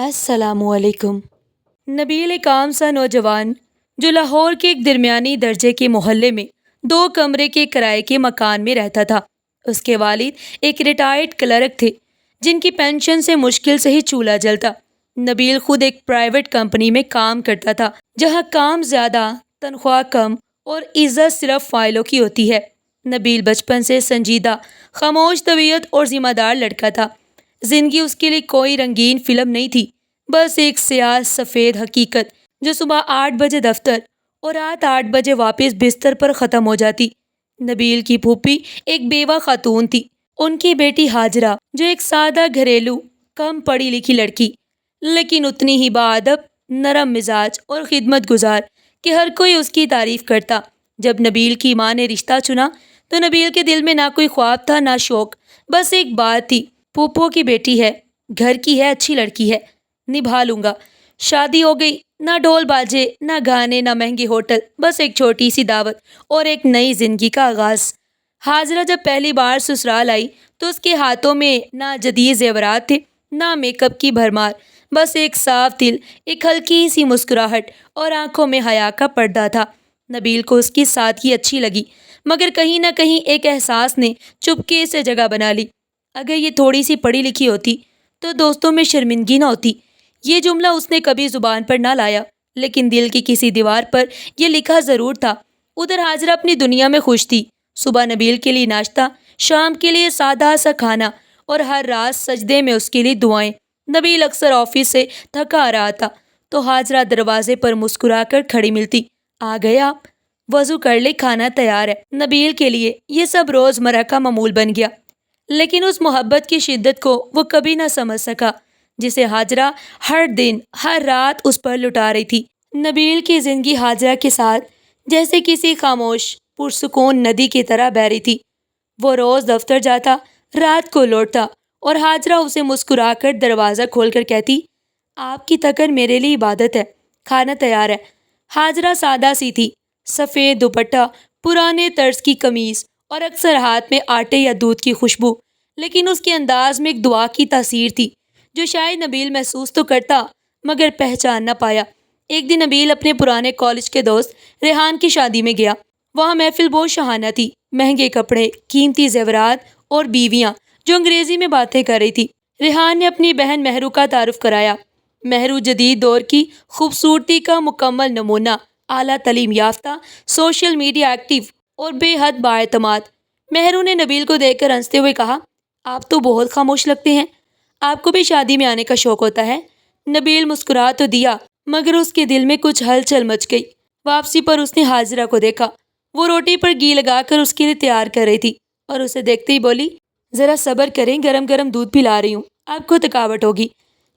السلام علیکم۔ نبیل ایک عام سا نوجوان جو لاہور کے ایک درمیانی درجے کے محلے میں 2 کمرے کے کرائے کے مکان میں رہتا تھا۔ اس کے والد ایک ریٹائرڈ کلرک تھے جن کی پینشن سے مشکل سے ہی چولہا جلتا۔ نبیل خود ایک پرائیویٹ کمپنی میں کام کرتا تھا جہاں کام زیادہ، تنخواہ کم اور عزت صرف فائلوں کی ہوتی ہے۔ نبیل بچپن سے سنجیدہ، خاموش طبیعت اور ذمہ دار لڑکا تھا۔ زندگی اس کے لیے کوئی رنگین فلم نہیں تھی، بس ایک سیاہ سفید حقیقت جو صبح 8 بجے دفتر اور رات 8 بجے واپس بستر پر ختم ہو جاتی۔ نبیل کی پھوپھی ایک بیوہ خاتون تھی۔ ان کی بیٹی ہاجرہ جو ایک سادہ گھریلو، کم پڑھی لکھی لڑکی، لیکن اتنی ہی باادب، نرم مزاج اور خدمت گزار کہ ہر کوئی اس کی تعریف کرتا۔ جب نبیل کی ماں نے رشتہ چنا تو نبیل کے دل میں نہ کوئی خواب تھا نہ شوق، بس ایک بات تھی، پھوپھو کی بیٹی ہے، گھر کی ہے، اچھی لڑکی ہے، نبھا لوں گا۔ شادی ہو گئی، نہ ڈھول باجے، نہ گانے، نہ مہنگے ہوٹل، بس ایک چھوٹی سی دعوت اور ایک نئی زندگی کا آغاز۔ ہاجرہ جب پہلی بار سسرال آئی تو اس کے ہاتھوں میں نہ جدید زیورات تھے، نہ میک اپ کی بھرمار، بس ایک صاف دل، ایک ہلکی سی مسکراہٹ اور آنکھوں میں حیا کا پردہ تھا۔ نبیل کو اس کی سادگی اچھی لگی، مگر کہیں نہ کہیں ایک احساس نے چپکے سے جگہ بنا لی۔ اگر یہ تھوڑی سی پڑھی لکھی ہوتی تو دوستوں میں شرمندگی نہ ہوتی۔ یہ جملہ اس نے کبھی زبان پر نہ لایا، لیکن دل کی کسی دیوار پر یہ لکھا ضرور تھا۔ ادھر ہاجرہ اپنی دنیا میں خوش تھی۔ صبح نبیل کے لیے ناشتہ، شام کے لیے سادہ سا کھانا اور ہر رات سجدے میں اس کے لیے دعائیں۔ نبیل اکثر آفس سے تھکا آ رہا تھا تو ہاجرہ دروازے پر مسکرا کر کھڑی ملتی۔ آ گئے آپ؟ وضو کر لے، کھانا تیار ہے۔ نبیل کے لیے یہ سب روزمرہ کا معمول بن گیا، لیکن اس محبت کی شدت کو وہ کبھی نہ سمجھ سکا جسے ہاجرہ ہر دن، ہر رات اس پر لٹا رہی تھی۔ نبیل کی زندگی ہاجرہ کے ساتھ جیسے کسی خاموش، پرسکون ندی کی طرح بہہ رہی تھی۔ وہ روز دفتر جاتا، رات کو لوٹتا اور ہاجرہ اسے مسکرا کر دروازہ کھول کر کہتی، آپ کی تکن میرے لیے عبادت ہے، کھانا تیار ہے۔ ہاجرہ سادہ سی تھی، سفید دوپٹہ، پرانے طرز کی قمیض اور اکثر ہاتھ میں آٹے یا دودھ کی خوشبو، لیکن اس کے انداز میں ایک دعا کی تاثیر تھی جو شاید نبیل محسوس تو کرتا مگر پہچان نہ پایا۔ ایک دن نبیل اپنے پرانے کالج کے دوست ریحان کی شادی میں گیا۔ وہاں محفل بہت شاہانہ تھی، مہنگے کپڑے، قیمتی زیورات اور بیویاں جو انگریزی میں باتیں کر رہی تھی۔ ریحان نے اپنی بہن مہرو کا تعارف کرایا۔ مہرو جدید دور کی خوبصورتی کا مکمل نمونہ، اعلیٰ تعلیم یافتہ، سوشل میڈیا ایکٹیو اور بے حد بااعتماد۔ مہرو نے نبیل کو دیکھ کر ہنستے ہوئے کہا، آپ تو بہت خاموش لگتے ہیں، آپ کو بھی شادی میں آنے کا شوق ہوتا ہے؟ نبیل مسکرا تو دیا مگر اس کے دل میں کچھ ہلچل مچ گئی۔ واپسی پر اس نے ہاجرہ کو دیکھا، وہ روٹی پر گھی لگا کر اس کے لیے تیار کر رہی تھی اور اسے دیکھتے ہی بولی، ذرا صبر کریں، گرم گرم دودھ پلا رہی ہوں، آپ کو تھکاوٹ ہوگی۔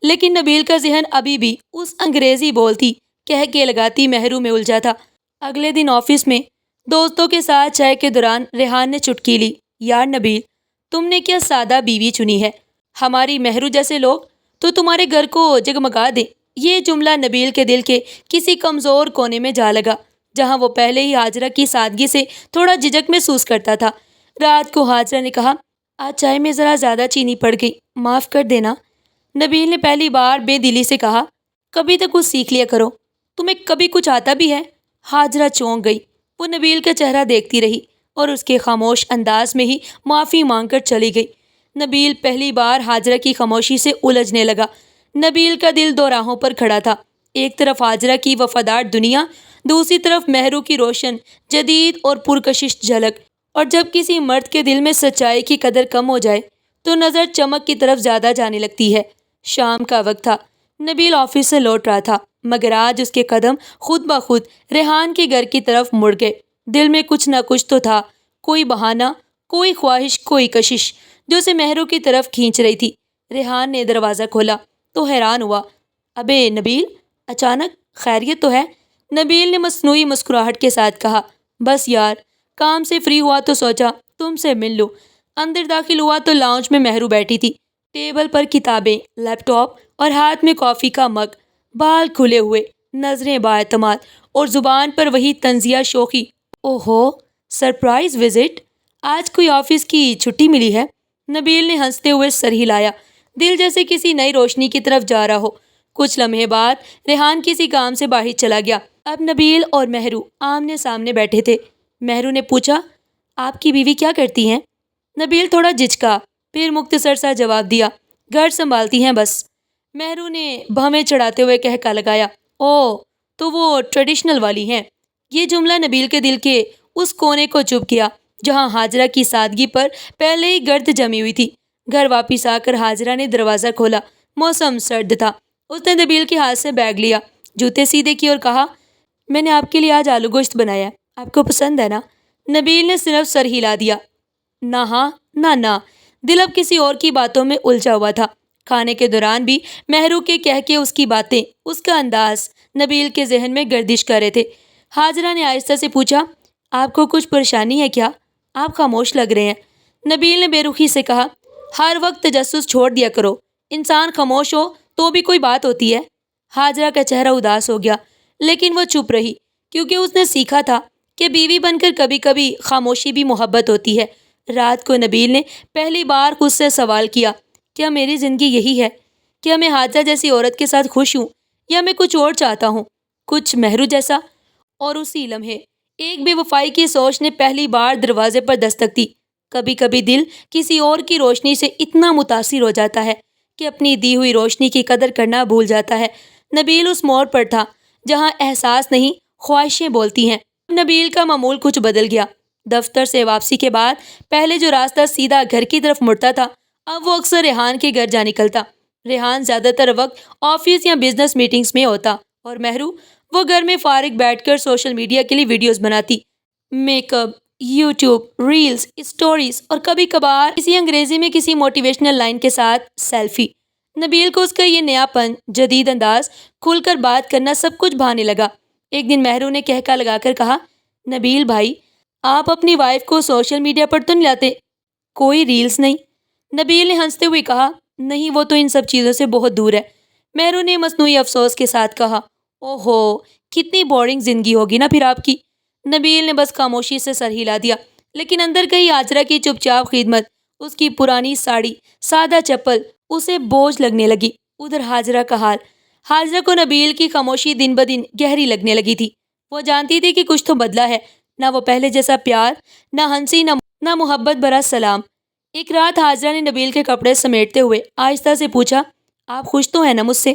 لیکن نبیل کا ذہن ابھی بھی اس انگریزی بولتی کہہ کے لگاتی مہرو میں الجھا تھا۔ اگلے دن آفس میں دوستوں کے ساتھ چائے کے دوران ریحان نے چٹکی لی، یار نبیل، تم نے کیا سادہ بیوی چنی ہے، ہماری مہرو جیسے لوگ تو تمہارے گھر کو جگمگا دیں۔ یہ جملہ نبیل کے دل کے کسی کمزور کونے میں جا لگا جہاں وہ پہلے ہی ہاجرہ کی سادگی سے تھوڑا جھجک محسوس کرتا تھا۔ رات کو ہاجرہ نے کہا، آج چائے میں ذرا زیادہ چینی پڑ گئی، معاف کر دینا۔ نبیل نے پہلی بار بے دلی سے کہا، کبھی تو کچھ سیکھ لیا کرو، تمہیں کبھی کچھ آتا بھی ہے؟ ہاجرہ چونک گئی، وہ نبیل کا چہرہ دیکھتی رہی اور اس کے خاموش انداز میں ہی معافی مانگ کر چلی گئی۔ نبیل پہلی بار ہاجرہ کی خاموشی سے الجھنے لگا۔ نبیل کا دل دو راہوں پر کھڑا تھا، ایک طرف ہاجرہ کی وفادار دنیا، دوسری طرف مہرو کی روشن، جدید اور پرکشش جھلک۔ اور جب کسی مرد کے دل میں سچائی کی قدر کم ہو جائے تو نظر چمک کی طرف زیادہ جانے لگتی ہے۔ شام کا وقت تھا، نبیل آفس سے لوٹ رہا تھا مگر آج اس کے قدم خود بخود ریحان کے گھر کی طرف مڑ گئے۔ دل میں کچھ نہ کچھ تو تھا، کوئی بہانہ، کوئی خواہش، کوئی کشش جو اسے مہرو کی طرف کھینچ رہی تھی۔ ریحان نے دروازہ کھولا تو حیران ہوا، ابے نبیل، اچانک، خیریت تو ہے؟ نبیل نے مصنوعی مسکراہٹ کے ساتھ کہا، بس یار، کام سے فری ہوا تو سوچا تم سے مل لوں۔ اندر داخل ہوا تو لاؤنج میں مہرو بیٹھی تھی، ٹیبل پر کتابیں، لیپ ٹاپ اور ہاتھ میں کافی کا مگ، بال کھلے ہوئے، نظریں بااعتماد اور زبان پر وہی طنزیہ شوخی۔ اوہو، سرپرائز وزٹ، آج کوئی آفس کی چھٹی ملی ہے؟ نبیل نے ہنستے ہوئے سر ہلایا، دل جیسے کسی نئی روشنی کی طرف جا رہا ہو۔ کچھ لمحے بعد ریحان کسی کام سے باہر چلا گیا۔ اب نبیل اور مہرو آمنے سامنے بیٹھے تھے۔ مہرو نے پوچھا، آپ کی بیوی کیا کرتی ہیں؟ نبیل تھوڑا جھجکا، پھر مختصر سا جواب دیا، گھر سنبھالتی ہیں بس۔ مہرو نے بھویں چڑھاتے ہوئے کہکا لگایا، او تو وہ ٹریڈیشنل والی ہیں۔ یہ جملہ نبیل کے دل کے اس کونے کو چبھ گیا جہاں حاجرہ کی سادگی پر پہلے ہی گرد جمی ہوئی تھی۔ گھر واپس آ کر حاجرہ نے دروازہ کھولا۔ موسم سرد تھا۔ اس نے نبیل کے ہاتھ سے بیگ لیا، جوتے سیدھے کیے اور کہا، میں نے آپ کے لیے آج آلو گوشت بنایا ہے، آپ کو پسند ہے نا؟ نبیل نے صرف سر ہلا دیا، نہ ہاں نہ۔ دل اب کسی اور کی باتوں میں الجھا ہوا تھا۔ کھانے کے دوران بھی مہرو کے کہہ کے اس کی باتیں، اس کا انداز نبیل کے ذہن میں گردش کر رہے تھے۔ حاجرہ نے آہستہ سے پوچھا، آپ کو کچھ پریشانی ہے کیا؟ آپ خاموش لگ رہے ہیں۔ نبیل نے بے رخی سے کہا، ہر وقت تجسس چھوڑ دیا کرو، انسان خاموش ہو تو بھی کوئی بات ہوتی ہے۔ حاجرہ کا چہرہ اداس ہو گیا، لیکن وہ چپ رہی کیونکہ اس نے سیکھا تھا کہ بیوی بن کر کبھی کبھی خاموشی بھی محبت ہوتی ہے۔ رات کو نبیل نے پہلی بار خود سے سوال کیا، کیا میری زندگی یہی ہے؟ کیا میں حاجرہ جیسی عورت کے ساتھ خوش ہوں یا میں کچھ اور چاہتا ہوں، کچھ مہرو جیسا؟ اور اسی لمحے ایک بے وفائی کی سوچ نے پہلی بار دروازے پر دستک دی۔ کبھی کبھی دل کسی اور کی روشنی سے اتنا متاثر ہو جاتا ہے کہ اپنی دی ہوئی روشنی کی قدر کرنا بھول جاتا ہے۔ نبیل اس موڑ پر تھا جہاں احساس نہیں، خواہشیں بولتی ہیں۔ نبیل کا معمول کچھ بدل گیا۔ دفتر سے واپسی کے بعد پہلے جو راستہ سیدھا گھر کی طرف مڑتا تھا، اب وہ اکثر ریحان کے گھر جا نکلتا۔ ریحان زیادہ تر وقت آفس یا بزنس میٹنگز میں ہوتا اور مہرو وہ گھر میں فارغ بیٹھ کر سوشل میڈیا کے لیے ویڈیوز بناتی، make up, YouTube, reels, stories اور کبھی کبھار کسی انگریزی میں کسی موٹیویشنل لائن کے ساتھ سیلفی۔ نبیل کو اس کا یہ نیا پن، جدید انداز، کھل کر بات کرنا سب کچھ بھانے لگا۔ ایک دن مہرو نے کہکا لگا کر کہا، نبیل بھائی، آپ اپنی وائف کو سوشل میڈیا پر تو نہیں لاتے؟ کوئی ریلز نہیں؟ نبیل نے ہنستے ہوئے کہا، نہیں، وہ تو ان سب چیزوں سے بہت دور ہے۔ مہرو نے مصنوعی افسوس کے ساتھ کہا، اوہو، کتنی بورنگ زندگی ہوگی نا پھر آپ کی۔ نبیل نے بس خاموشی سے سر ہلا دیا، لیکن اندر کہیں حاجرہ کی چپ چاپ خدمت، اس کی پرانی ساڑی، سادہ چپل اسے بوجھ لگنے لگی۔ ادھر حاجرہ کا حال۔ حاجرہ کو نبیل کی خاموشی دن بدن گہری لگنے لگی تھی۔ وہ جانتی تھی کہ کچھ تو بدلا ہے، نہ وہ پہلے جیسا پیار، نہ ہنسی، نہ محبت بھرا سلام۔ ایک رات حاجرہ نے نبیل کے کپڑے سمیٹتے ہوئے آہستہ سے پوچھا، آپ خوش تو ہیں نا مجھ سے؟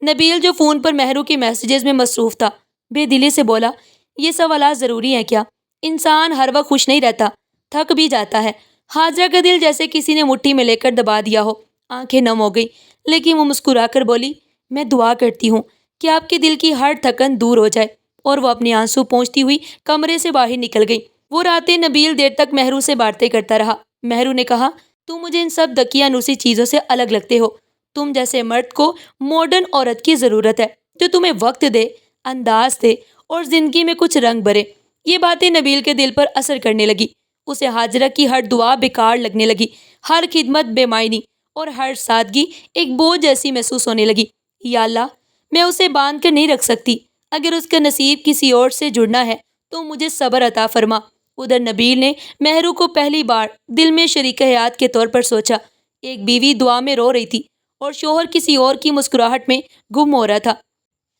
نبیل جو فون پر مہرو کے میسیجز میں مصروف تھا، بے دلی سے بولا، یہ سوالات ضروری ہیں کیا؟ انسان ہر وقت خوش نہیں رہتا، تھک بھی جاتا ہے۔ حاجرہ کا دل جیسے کسی نے مٹھی میں لے کر دبا دیا ہو، آنکھیں نم ہو گئی، لیکن وہ مسکرا کر بولی، میں دعا کرتی ہوں کہ آپ کے دل کی ہر تھکن دور ہو جائے۔ اور وہ اپنے آنسو پونچھتی ہوئی کمرے سے باہر نکل گئی۔ وہ راتیں نبیل دیر تک مہرو سے باتیں کرتا رہا۔ مہرو نے کہا، تم مجھے ان سب دقیانوسی چیزوں سے الگ لگتے ہو۔ تم جیسے مرد کو ماڈرن عورت کی ضرورت ہے جو تمہیں وقت دے، انداز دے اور زندگی میں کچھ رنگ بھرے۔ یہ باتیں نبیل کے دل پر اثر کرنے لگی۔ اسے حاجرہ کی ہر دعا بیکار لگنے لگی، ہر خدمت بے معنی اور ہر سادگی ایک بوجھ جیسی محسوس ہونے لگی۔ یا اللہ، میں اسے باندھ کر نہیں رکھ سکتی۔ اگر اس کا نصیب کسی اور سے جڑنا ہے تو مجھے صبر عطا فرما۔ ادھر نبیل نے مہرو کو پہلی بار دل میں شریک حیات کے طور پر سوچا۔ ایک بیوی دعا میں رو رہی تھی اور شوہر کسی اور کی مسکراہٹ میں گم ہو رہا تھا۔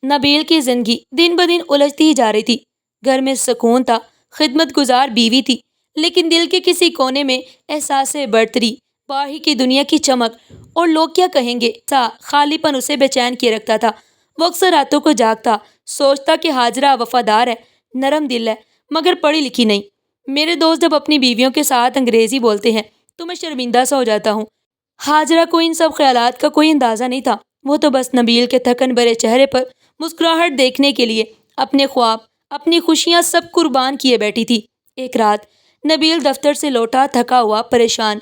نبیل کی زندگی دن بدن الجھتی ہی جا رہی تھی۔ گھر میں سکون تھا، خدمت گزار بیوی تھی، لیکن دل کے کسی کونے میں احساس برتری، باہر کی دنیا کی چمک اور لوگ کیا کہیں گے سا خالی پن اسے بے چین کیے رکھتا تھا۔ وہ اکثر راتوں کو جاگتا، سوچتا کہ حاجرہ وفادار ہے، نرم دل ہے، مگر پڑھی لکھی نہیں۔ میرے دوست جب اپنی بیویوں کے ساتھ انگریزی بولتے ہیں تو میں شرمندہ سا ہو جاتا ہوں۔ حاجرہ کو ان سب خیالات کا کوئی اندازہ نہیں تھا۔ وہ تو بس نبیل کے تھکن بھرے چہرے پر مسکراہٹ دیکھنے کے لیے اپنے خواب، اپنی خوشیاں سب قربان کیے بیٹھی تھی۔ ایک رات نبیل دفتر سے لوٹا، تھکا ہوا، پریشان۔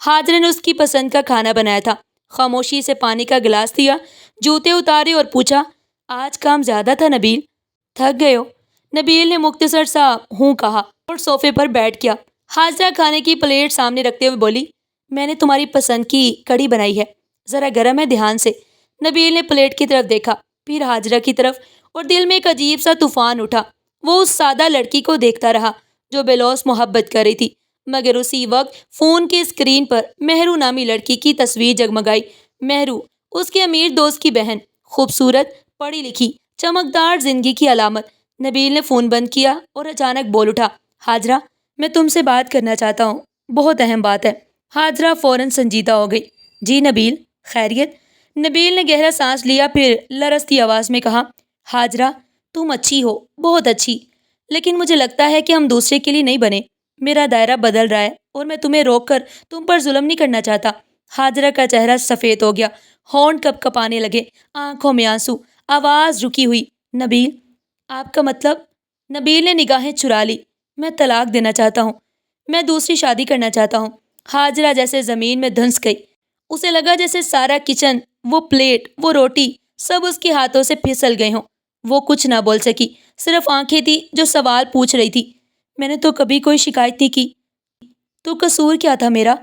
حاجرہ نے اس کی پسند کا کھانا بنایا تھا۔ خاموشی سے پانی کا گلاس دیا، جوتے اتارے اور پوچھا، آج کام زیادہ تھا نبیل؟ تھک گئے ہو؟ نبیل نے مختصر سا ہوں کہا اور صوفے پر بیٹھ گیا۔ حاجرہ کھانے کی پلیٹ سامنے رکھتے ہوئے بولی، میں نے تمہاری پسند کی کڑھی بنائی ہے، ذرا گرم ہے، دھیان سے۔ نبیل نے پلیٹ کی طرف دیکھا، پھر حاجرہ کی طرف، اور دل میں ایک عجیب سا طوفان اٹھا۔ وہ اس سادہ لڑکی کو دیکھتا رہا جو بے لوث محبت کر رہی تھی، مگر اسی وقت فون کی اسکرین پر مہرو نامی لڑکی کی تصویر جگمگائی۔ مہرو، اس کے امیر دوست کی بہن، خوبصورت, پڑھی لکھی, چمکدار زندگی کی علامت. نبیل نے فون بند کیا اور اچانک بول اٹھا, ہاجرہ, میں تم سے بات کرنا چاہتا ہوں, بہت اہم بات ہے. ہاجرہ فوراً سنجیدہ ہو گئی. جی نبیل, خیریت؟ نبیل نے گہرا سانس لیا, پھر لرزتی آواز میں کہا, ہاجرہ, تم اچھی ہو, بہت اچھی, لیکن مجھے لگتا ہے کہ ہم دوسرے کے لیے نہیں بنے. میرا دائرہ بدل رہا ہے اور میں تمہیں روک کر تم پر ظلم نہیں کرنا چاہتا. ہاجرہ کا چہرہ سفید ہو گیا, ہونٹ کپ کپانے لگے, آنکھوں میں آنسو, آواز رکی ہوئی. نبیل, آپ کا مطلب؟ نبیل نے نگاہیں چرا لی. میں طلاق دینا چاہتا ہوں, میں دوسری شادی کرنا چاہتا ہوں. ہاجرہ جیسے زمین میں دھنس گئی. اسے لگا جیسے سارا کچن, وہ پلیٹ, وہ روٹی, سب اس کے ہاتھوں سے پھسل گئے ہوں. وہ کچھ نہ بول سکی, صرف آنکھیں تھی جو سوال پوچھ رہی تھی. میں نے تو کبھی کوئی شکایت نہیں کی. تو قصور کیا تھا میرا؟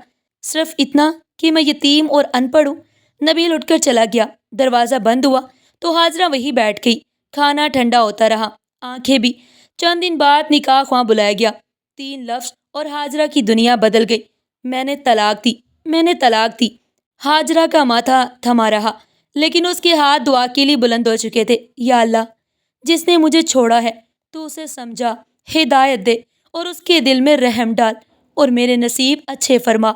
صرف اتنا کہ میں یتیم اور ان پڑھ ہوں. نبیل اٹھ کر چلا گیا. دروازہ بند ہوا تو ہاجرہ وہی بیٹھ گئی. کھانا ٹھنڈا ہوتا رہا, آنکھیں بھی. چند دن بعد نکاح خواں بلایا گیا. 3 لفظ اور ہاجرہ کی دنیا بدل گئی. میں نے طلاق دی, میں نے طلاق دی. ہاجرہ کا ماتھا تھما رہا, لیکن اس کے ہاتھ دعا کے لیے بلند ہو چکے تھے. یا اللہ, جس نے مجھے چھوڑا ہے تو اسے سمجھا, ہدایت دے اور اس کے دل میں رحم ڈال, اور میرے نصیب اچھے فرما.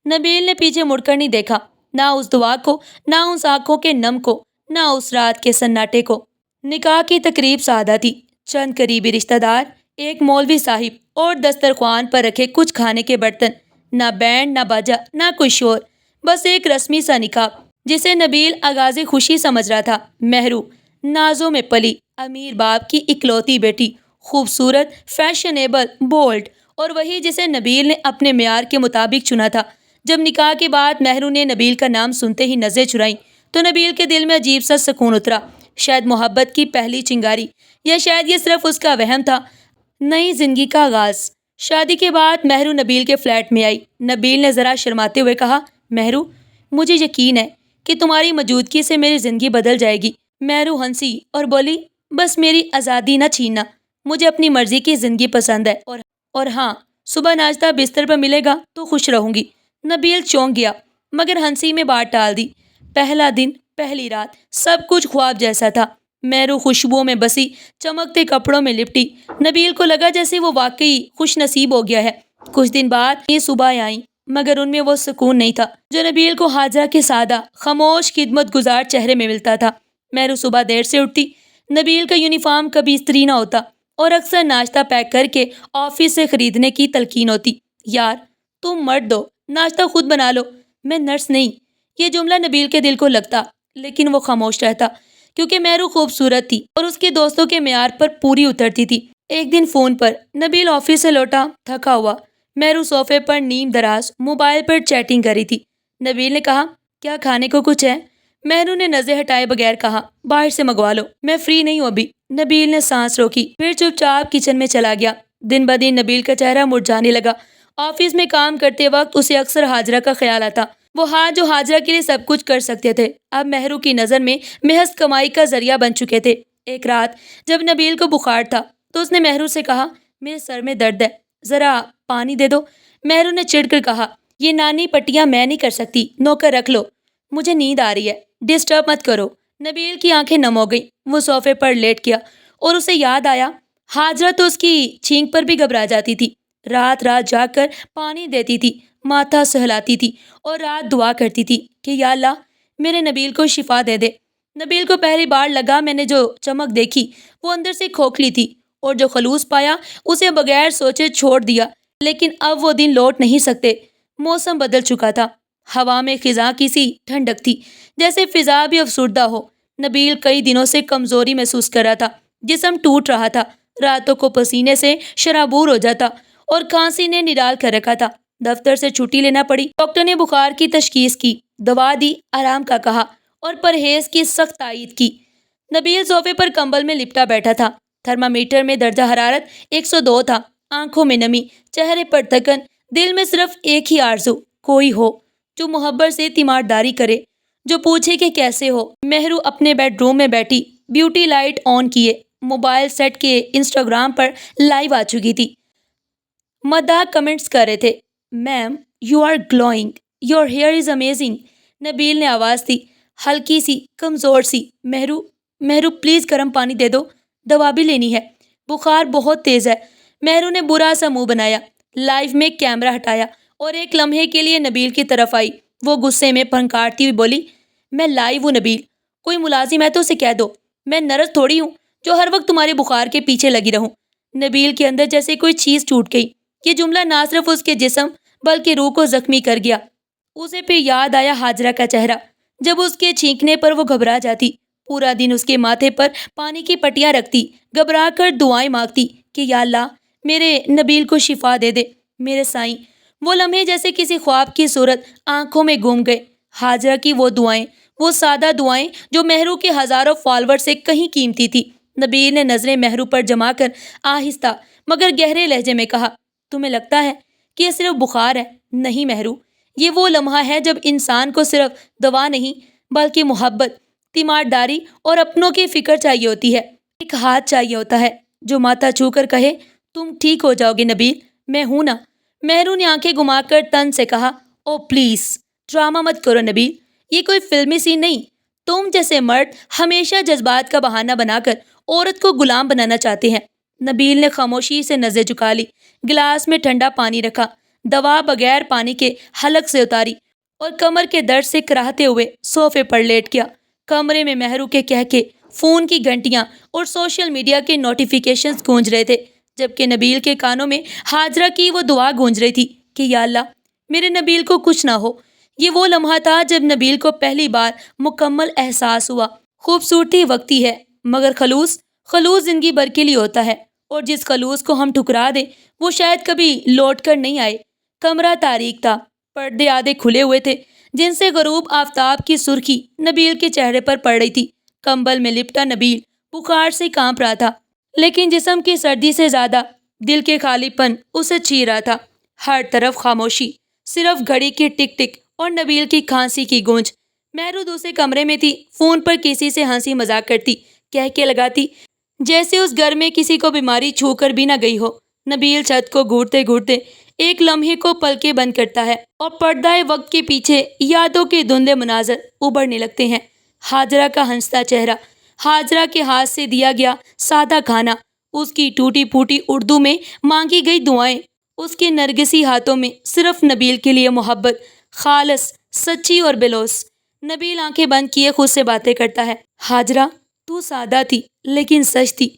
نبیل نے پیچھے مڑ کر نہیں دیکھا, نہ اس دعا کو, نہ اس آنکھوں کے نم کو, نہ اس رات کے سناٹے کو. نکاح کی تقریب سادہ تھی. چند قریبی رشتہ دار, ایک مولوی صاحب اور دسترخوان پر رکھے کچھ کھانے کے برتن. نہ بینڈ, نہ باجا, نہ کوئی شور, بس ایک رسمی سا نکاح جسے نبیل آغاز خوشی سمجھ رہا تھا. مہرو, نازوں میں پلی, امیر باپ کی اکلوتی بیٹی, خوبصورت, فیشنیبل, بولڈ, اور وہی جسے نبیل نے اپنے معیار کے مطابق چنا تھا. جب نکاح کے بعد مہرو نے نبیل کا نام سنتے ہی نظریں چرائیں تو نبیل کے دل میں عجیب سا سکون اترا. شاید محبت کی پہلی چنگاری, یا شاید یہ صرف اس کا وہم تھا. نئی زندگی کا آغاز. شادی کے بعد مہرو نبیل کے فلیٹ میں آئی. نبیل نے ذرا شرماتے ہوئے کہا, مہرو, مجھے یقین ہے کہ تمہاری موجودگی سے میری زندگی بدل جائے گی. مہرو ہنسی اور بولی, بس میری آزادی نہ چھیننا, مجھے اپنی مرضی کی زندگی پسند ہے, اور ہاں, صبح ناشتہ بستر پر ملے گا تو خوش رہوں گی. نبیل چونک گیا, مگر ہنسی میں بات ٹال دی. پہلا دن, پہلی رات, سب کچھ خواب جیسا تھا. مہرو خوشبوؤں میں بسی, چمکتے کپڑوں میں لپٹی. نبیل کو لگا جیسے وہ واقعی خوش نصیب ہو گیا ہے. کچھ دن بعد یہ صبح آئیں, مگر ان میں وہ سکون نہیں تھا جو نبیل کو ہاجرہ کے سادہ, خاموش, خدمت گزار چہرے میں ملتا تھا. مہرو صبح دیر سے اٹھتی. نبیل کا یونیفارم کبھی استری نہ ہوتا, اور اکثر ناشتہ پیک کر کے آفس سے خریدنے کی تلقین ہوتی. یار, تم مرد ہو, ناشتہ خود بنا لو, میں نرس نہیں. یہ جملہ نبیل کے دل کو لگتا, لیکن وہ خاموش رہتا, کیونکہ مہرو خوبصورت تھی اور اس کے دوستوں کے معیار پر پوری اترتی تھی. ایک دن فون پر نبیل آفس سے لوٹا, تھکا ہوا. مہرو صوفے پر نیم دراز موبائل پر چیٹنگ کر رہی تھی. نبیل نے کہا, کیا کھانے کو کچھ ہے؟ مہرو نے نظر ہٹائے بغیر کہا, باہر سے منگوا لو, میں فری نہیں ہوں ابھی. نبیل نے سانس روکی, پھر چپ چاپ کچن میں چلا گیا. دن بدن نبیل کا چہرہ مرجھانے لگا. آفس میں کام کرتے وقت اسے اکثر ہاجرہ کا خیال آتا. وہ ہاتھ جو ہاجرہ کے لیے سب کچھ کر سکتے تھے, اب مہرو کی نظر میں محض کمائی کا ذریعہ بن چکے تھے. ایک رات جب نبیل کو بخار تھا تو اس نے مہرو سے کہا, میرے سر میں درد ہے, ذرا پانی دے دو. مہرو نے چڑ کر کہا, یہ نانی پٹیاں میں نہیں کر سکتی, نوکر رکھ لو. مجھے نیند آ رہی ہے, ڈسٹرب مت کرو. نبیل کی آنکھیں نم ہو گئیں. وہ صوفے پر لیٹ گیا اور اسے یاد آیا, ہاجرہ تو اس کی چھینک پر بھی گھبرا جاتی تھی. رات رات جا کر پانی دیتی تھی, ماتھا سہلاتی تھی, اور رات دعا کرتی تھی کہ یا اللہ, میرے نبیل کو شفا دے دے. نبیل کو پہلی بار لگا میں نے جو چمک دیکھی وہ اندر سے کھوکھلی تھی, اور جو خلوص پایا اسے بغیر سوچے چھوڑ دیا. لیکن اب وہ دن لوٹ نہیں سکتے. موسم بدل چکا تھا. ہوا میں خزاں کی سی ٹھنڈک تھی, جیسے فضا بھی افسردہ ہو. نبیل کئی دنوں سے کمزوری محسوس کر رہا تھا. جسم ٹوٹ رہا تھا, راتوں کو پسینے سے شرابور ہو جاتا, اور کھانسی نے نڈال کر رکھا تھا. دفتر سے چھٹی لینا پڑی. ڈاکٹر نے بخار کی تشخیص کی, دوا دی, آرام کا کہا, اور پرہیز کی سخت تائید کی. نبیل صوفے پر کمبل میں لپٹا بیٹھا تھا. تھرمامیٹر میں درجہ حرارت 102 تھا. آنکھوں میں نمی, چہرے پر تھکن, دل میں صرف ایک ہی آرزو, کوئی ہو جو محبت سے تیمارداری کرے, جو پوچھے کہ کیسے ہو. مہرو اپنے بیڈ روم میں بیٹھی, بیوٹی لائٹ آن کیے, موبائل سیٹ کے انسٹاگرام پر لائیو آ چکی تھی. مداح کمنٹس کر رہے تھے. Ma'am, you are glowing, your hair is amazing. Nabeel نے آواز دی, ہلکی سی کمزور سی، مہرو مہرو پلیز گرم پانی دے دو، دوا بھی لینی ہے، بخار بہت تیز ہے۔ مہرو نے برا سا منہ بنایا، لائیو میں کیمرہ ہٹایا اور ایک لمحے کے لیے نبیل کی طرف آئی۔ وہ غصے میں پھنکارتی ہوئی بولی، میں لائیو ہوں نبیل، کوئی ملازم ہے تو اسے کہہ دو، میں نرس تھوڑی ہوں جو ہر وقت تمہارے بخار کے پیچھے لگی رہوں۔ نبیل کے اندر جیسے کوئی چیز ٹوٹ گئی۔ یہ جملہ نہ صرف اس کے جسم بلکہ روح کو زخمی کر گیا۔ اسے پھر یاد آیا ہاجرہ کا چہرہ، جب اس کے چھینکنے پر وہ گھبرا جاتی، پورا دن اس کے ماتھے پر پانی کی پٹیاں رکھتی، گھبرا کر دعائیں مانگتی کہ یا اللہ میرے نبیل کو شفا دے دے میرے سائیں۔ وہ لمحے جیسے کسی خواب کی صورت آنکھوں میں گم گئے۔ ہاجرہ کی وہ دعائیں، وہ سادہ دعائیں جو مہرو کے ہزاروں فالوور سے کہیں قیمتی تھی۔ نبیل نے نظریں مہرو پر جما کر آہستہ مگر گہرے لہجے میں کہا، تمہیں لگتا ہے کہ یہ صرف بخار ہے؟ نہیں مہرو، یہ وہ لمحہ ہے جب انسان کو صرف دوا نہیں بلکہ محبت، تیمارداری اور اپنوں کی فکر چاہیے ہوتی ہے۔ ایک ہاتھ چاہیے ہوتا ہے جو ماتھا چھو کر کہے تم ٹھیک ہو جاؤ گے نبیل، میں ہوں نا۔ مہرو نے آنکھیں گھما کر تن سے کہا، او پلیز ڈرامہ مت کرو نبیل، یہ کوئی فلمی سین نہیں۔ تم جیسے مرد ہمیشہ جذبات کا بہانہ بنا کر عورت کو غلام بنانا چاہتے ہیں۔ نبیل نے خاموشی سے نظر جھکا لی، گلاس میں ٹھنڈا پانی رکھا، دوا بغیر پانی کے حلق سے اتاری اور کمر کے درد سے کراہتے ہوئے صوفے پر لیٹ گیا۔ کمرے میں مہرو کے کہکے، فون کی گھنٹیاں اور سوشل میڈیا کے نوٹیفیکیشنز گونج رہے تھے، جبکہ نبیل کے کانوں میں ہاجرہ کی وہ دعا گونج رہی تھی کہ یا اللہ میرے نبیل کو کچھ نہ ہو۔ یہ وہ لمحہ تھا جب نبیل کو پہلی بار مکمل احساس ہوا، خوبصورتی وقتی ہے مگر خلوص زندگی بھر کے لیے ہوتا ہے، اور جس خلوص کو ہم ٹھکرا دیں وہ شاید کبھی لوٹ کر نہیں آئے۔ کمرہ تاریک تھا، پردے آدھے کھلے ہوئے تھے جن سے غروب آفتاب کی سرخی نبیل کے چہرے پر پڑ رہی تھی۔ کمبل میں لپٹا نبیل بخار سے کانپ رہا تھا، لیکن جسم کی سردی سے زیادہ دل کے خالی پن اسے چیر رہا تھا۔ ہر طرف خاموشی، صرف گھڑی کی ٹک ٹک اور نبیل کی کھانسی کی گونج۔ مہرو دوسرے کمرے میں تھی، فون پر کسی سے ہنسی مذاق کرتی، کہکے لگاتی، جیسے اس گھر میں کسی کو بیماری چھو کر بھی نہ گئی ہو۔ نبیل چھت کو گھورتے گھورتے ایک لمحے کو پلکیں بند کرتا ہے اور پردہ وقت کے پیچھے یادوں کے دھندلے مناظر ابھرنے لگتے ہیں۔ ہاجرہ کا ہنستا چہرہ، ہاجرہ کے ہاتھ سے دیا گیا سادہ کھانا، اس کی ٹوٹی پھوٹی اردو میں مانگی گئی دعائیں، اس کے نرگسی ہاتھوں میں صرف نبیل کے لیے محبت، خالص، سچی اور بے لوث۔ نبیل آنکھیں بند کیے خود سے باتیں کرتا ہے، ہاجرہ تو سادہ تھی لیکن سچ تھی،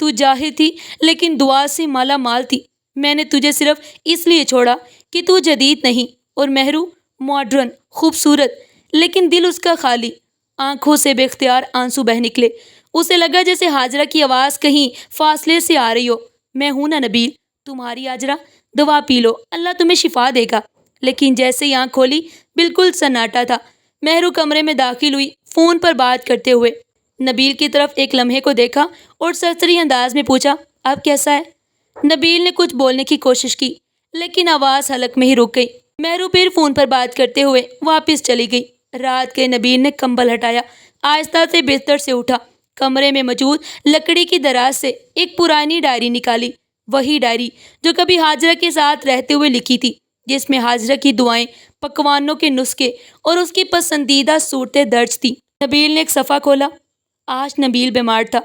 تو جاہل تھی لیکن دعا سے مالا مال تھی۔ میں نے تجھے صرف اس لیے چھوڑا کہ تو جدید نہیں، اور مہرو ماڈرن، خوبصورت، لیکن دل اس کا خالی۔ آنکھوں سے بے اختیار آنسو بہہ نکلے۔ اسے لگا جیسے ہاجرہ کی آواز کہیں فاصلے سے آ رہی ہو، میں ہوں نا نبیل، تمہاری ہاجرہ، دوا پی لو، اللہ تمہیں شفا دے گا۔ لیکن جیسے ہی آنکھ کھولی بالکل سناٹا تھا۔ مہرو کمرے میں داخل ہوئی، فون پر بات کرتے ہوئے نبیل کی طرف ایک لمحے کو دیکھا اور سرسری انداز میں پوچھا، اب کیسا ہے؟ نبیل نے کچھ بولنے کی کوشش کی لیکن آواز حلق میں ہی رک گئی۔ مہرو پھر فون پر بات کرتے ہوئے واپس چلی گئی۔ رات کے نبیل نے کمبل ہٹایا، آہستہ سے بستر سے اٹھا، کمرے میں موجود لکڑی کی دراز سے ایک پرانی ڈائری نکالی، وہی ڈائری جو کبھی ہاجرہ کے ساتھ رہتے ہوئے لکھی تھی، جس میں ہاجرہ کی دعائیں، پکوانوں کے نسخے اور اس کی پسندیدہ صورتیں درج تھیں۔ نبیل نے ایک صفحہ کھولا، آج نبیل بیمار تھا،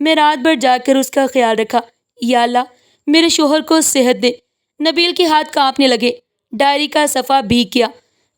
میں رات بھر جا کر اس کا خیال رکھا، یا اللہ میرے شوہر کو صحت دے۔ نبیل کے ہاتھ کانپنے لگے، ڈائری کا صفحہ بھیگ گیا۔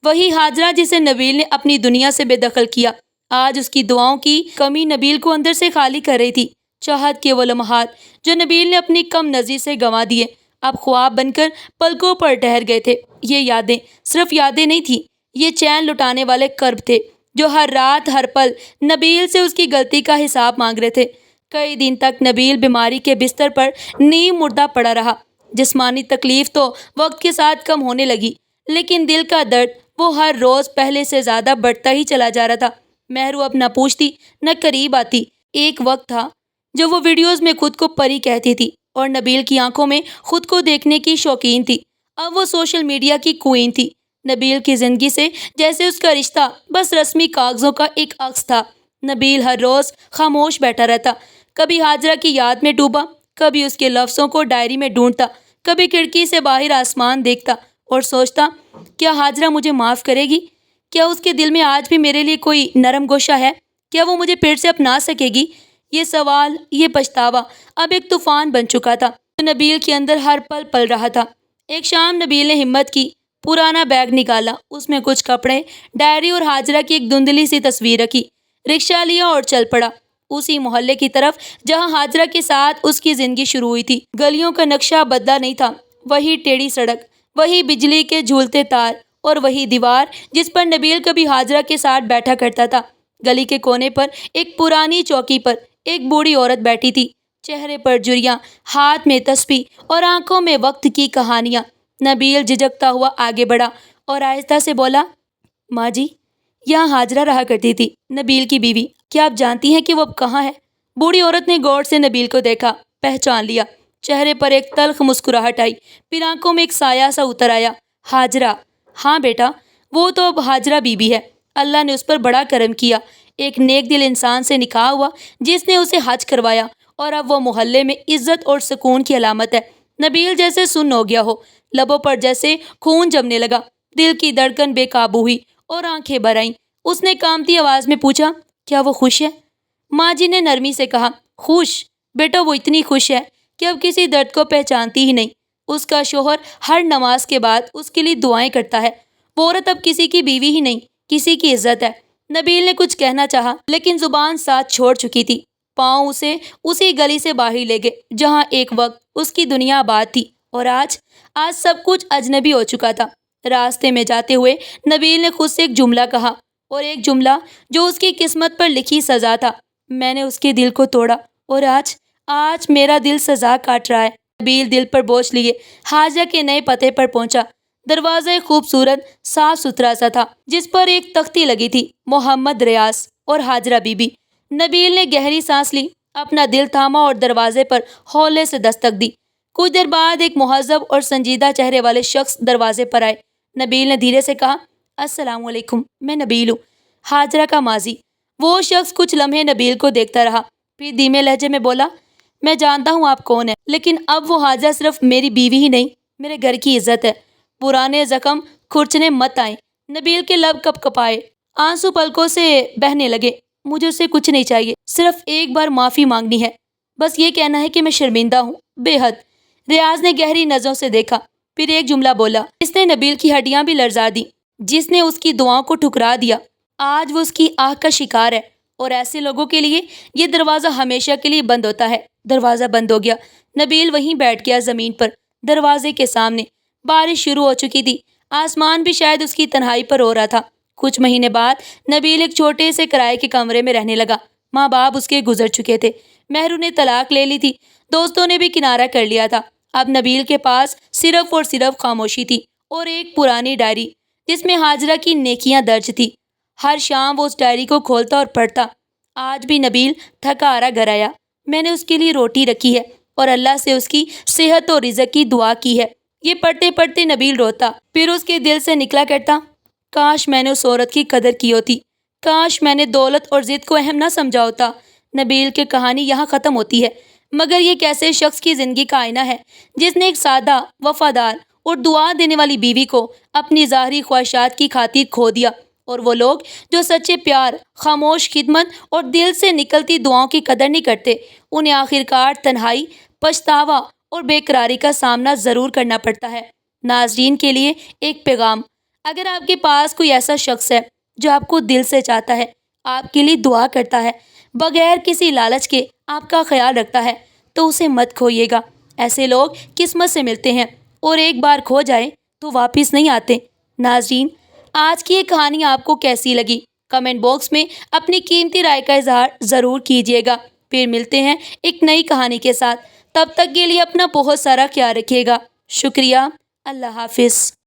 وہی ہاجرہ جسے نبیل نے اپنی دنیا سے بے دخل کیا، آج اس کی دعاؤں کی کمی نبیل کو اندر سے خالی کر رہی تھی۔ چاہت کے وہ لمحات جو نبیل نے اپنی کم نظری سے گنوا دیے، اب خواب بن کر پلکوں پر ٹھہر گئے تھے۔ یہ یادیں صرف یادیں نہیں تھیں، یہ چین لٹانے والے کرب تھے جو ہر رات ہر پل نبیل سے اس کی غلطی کا حساب مانگ رہے تھے۔ کئی دن تک نبیل بیماری کے بستر پر نیم مردہ پڑا رہا۔ جسمانی تکلیف تو وقت کے ساتھ کم ہونے لگی، لیکن دل کا درد وہ ہر روز پہلے سے زیادہ بڑھتا ہی چلا جا رہا تھا۔ مہرو اب نہ پوچھتی نہ قریب آتی۔ ایک وقت تھا جو وہ ویڈیوز میں خود کو پری کہتی تھی اور نبیل کی آنکھوں میں خود کو دیکھنے کی شوقین تھی۔ اب وہ سوشل میڈیا کی کوئین تھی۔ نبیل کی زندگی سے جیسے اس کا رشتہ بس رسمی کاغذوں کا ایک عکس تھا۔ نبیل ہر روز خاموش بیٹھا رہتا، کبھی ہاجرہ کی یاد میں ڈوبا، کبھی اس کے لفظوں کو ڈائری میں ڈھونڈتا، کبھی کھڑکی سے باہر آسمان دیکھتا اور سوچتا، کیا ہاجرہ مجھے معاف کرے گی؟ کیا اس کے دل میں آج بھی میرے لیے کوئی نرم گوشہ ہے؟ کیا وہ مجھے پھر سے اپنا سکے گی؟ یہ سوال، یہ پچھتاوا اب ایک طوفان بن چکا تھا جو نبیل کے اندر ہر پل پل رہا تھا۔ ایک شام نبیل نے ہمت کی، پرانا بیگ نکالا، اس میں کچھ کپڑے، ڈائری اور ہاجرہ کی ایک دھندلی سی تصویر رکھی، رکشہ لیا اور چل پڑا اسی محلے کی طرف جہاں ہاجرہ کے ساتھ اس کی زندگی شروع ہوئی تھی۔ گلیوں کا نقشہ بدلا نہیں تھا، وہی ٹیڑھی سڑک، وہی بجلی کے جھولتے تار اور وہی دیوار جس پر نبیل کبھی ہاجرہ کے ساتھ بیٹھا کرتا تھا۔ گلی کے کونے پر ایک پرانی چوکی پر ایک بوڑھی عورت بیٹھی تھی، چہرے پر جھریاں، ہاتھ میں تسبیح اور آنکھوں میں وقت کی کہانیاں۔ نبیل جھجکتا ہوا آگے بڑھا اور آہستہ سے بولا، ماں جی، یہاں ہاجرہ رہا کرتی تھی، نبیل کی بیوی، کیا آپ جانتی ہیں کہ وہ اب کہاں ہے؟ بوڑھی عورت نے غور سے نبیل کو دیکھا، پہچان لیا، چہرے پر ایک تلخ مسکراہٹ آئی، پھر آنکھوں میں ایک سایہ سا اتر آیا۔ ہاجرہ؟ ہاں بیٹا، وہ تو اب ہاجرہ بی بی ہے۔ اللہ نے اس پر بڑا کرم کیا، ایک نیک دل انسان سے نکاح ہوا جس نے اسے حج کروایا، اور اب وہ محلے میں عزت اور سکون کی علامت ہے۔ نبیل جیسے سن ہو گیا ہو، لبوں پر جیسے خون جمنے لگا، دل کی دھڑکن بے قابو ہوئی اور آنکھیں بھر آئیں۔ اس نے کانپتی آواز میں پوچھا، کیا وہ خوش ہے؟ ماں جی نے نرمی سے کہا، خوش؟ بیٹا وہ اتنی خوش ہے کہ اب کسی درد کو پہچانتی ہی نہیں۔ اس کا شوہر ہر نماز کے بعد اس کے لیے دعائیں کرتا ہے۔ وہ عورت اب کسی کی بیوی ہی نہیں، کسی کی عزت ہے۔ نبیل نے کچھ کہنا چاہا لیکن زبان ساتھ چھوڑ چکی تھی۔ پاؤں اسے اسی گلی سے باہر لے گئے جہاں ایک وقت اس کی دنیا آباد تھی، اور آج سب کچھ اجنبی ہو چکا تھا۔ راستے میں جاتے ہوئے نبیل نے خود سے ایک جملہ کہا، اور ایک جملہ جو اس کی قسمت پر لکھی سزا تھا، میں نے اس کے دل کو توڑا، اور آج میرا دل سزا کاٹ رہا ہے۔ نبیل دل پر بوجھ لیے ہاجرہ کے نئے پتے پر پہنچا۔ دروازہ خوبصورت صاف ستھرا سا تھا جس پر ایک تختی لگی تھی، محمد ریاض اور ہاجرہ بی بی۔ نبیل نے گہری سانس لی، اپنا دل تھاما اور دروازے پر ہولے سے دستک دی۔ کچھ دیر بعد ایک مہذب اور سنجیدہ چہرے والے شخص دروازے پر آئے۔ نبیل نے دھیرے سے کہا، السلام علیکم، میں نبیل ہوں، ہاجرہ کا ماضی۔ وہ شخص کچھ لمحے نبیل کو دیکھتا رہا، پھر دھیمے لہجے میں بولا، میں جانتا ہوں آپ کون ہیں، لیکن اب وہ ہاجرہ صرف میری بیوی ہی نہیں، میرے گھر کی عزت ہے۔ پرانے زخم کھرچنے مت آئیں۔ نبیل کے لب کپ کپائے، آنسو پلکوں سے بہنے لگے۔ مجھے اسے کچھ نہیں چاہیے، صرف ایک بار معافی مانگنی ہے، بس یہ کہنا ہے کہ میں شرمندہ ہوں، بے حد۔ ریاض نے گہری نظروں سے دیکھا، پھر ایک جملہ بولا جس نے نبیل کی ہڈیاں بھی لرزا دیں، جس نے اس کی دعاؤں کو ٹھکرا دیا۔ آج وہ اس کی آہ کا شکار ہے، اور ایسے لوگوں کے لیے یہ دروازہ ہمیشہ کے لیے بند ہوتا ہے۔ دروازہ بند ہو گیا۔ نبیل وہیں بیٹھ گیا زمین پر، دروازے کے سامنے۔ بارش شروع ہو چکی تھی، آسمان بھی شاید اس کی تنہائی پر رو رہا تھا۔ کچھ مہینے بعد نبیل ایک چھوٹے سے کرائے کے کمرے میں رہنے لگا۔ ماں باپ اس کے گزر چکے تھے، مہرو نے طلاق لے لی تھی، دوستوں نے بھی کنارہ کر لیا تھا۔ اب نبیل کے پاس صرف اور صرف خاموشی تھی، اور ایک پرانی ڈائری جس میں ہاجرہ کی نیکیاں درج تھی۔ ہر شام وہ اس ڈائری کو کھولتا اور پڑھتا۔ آج بھی نبیل تھکا ہارا گھر آیا۔ میں نے اس کے لیے روٹی رکھی ہے اور اللہ سے اس کی صحت اور رزق کی دعا کی ہے۔ یہ پڑھتے پڑھتے نبیل روتا، پھر اس کے دل سے نکلا کرتا، کاش میں نے اس عورت کی قدر کی ہوتی، کاش میں نے دولت اور ضد کو اہم نہ سمجھا ہوتا۔ نبیل کی کہانی یہاں ختم ہوتی ہے، مگر یہ کیسے شخص کی زندگی کا آئینہ ہے جس نے ایک سادہ، وفادار اور دعا دینے والی بیوی کو اپنی ظاہری خواہشات کی خاطر کھو دیا، اور وہ لوگ جو سچے پیار، خاموش خدمت اور دل سے نکلتی دعاؤں کی قدر نہیں کرتے، انہیں آخرکار تنہائی، پچھتاوا اور بے قراری کا سامنا ضرور کرنا پڑتا ہے۔ ناظرین کے لیے ایک پیغام، اگر آپ کے پاس کوئی ایسا شخص ہے جو آپ کو دل سے چاہتا ہے، آپ کے لیے دعا کرتا ہے، بغیر کسی لالچ کے آپ کا خیال رکھتا ہے، تو اسے مت کھوئیے گا۔ ایسے لوگ قسمت سے ملتے ہیں، اور ایک بار کھو جائے تو واپس نہیں آتے۔ ناظرین، آج کی یہ کہانی آپ کو کیسی لگی؟ کمنٹ باکس میں اپنی قیمتی رائے کا اظہار ضرور کیجیے گا۔ پھر ملتے ہیں ایک نئی کہانی کے ساتھ، تب تک کے لیے اپنا بہت سارا خیال رکھیے گا۔ شکریہ، اللہ حافظ۔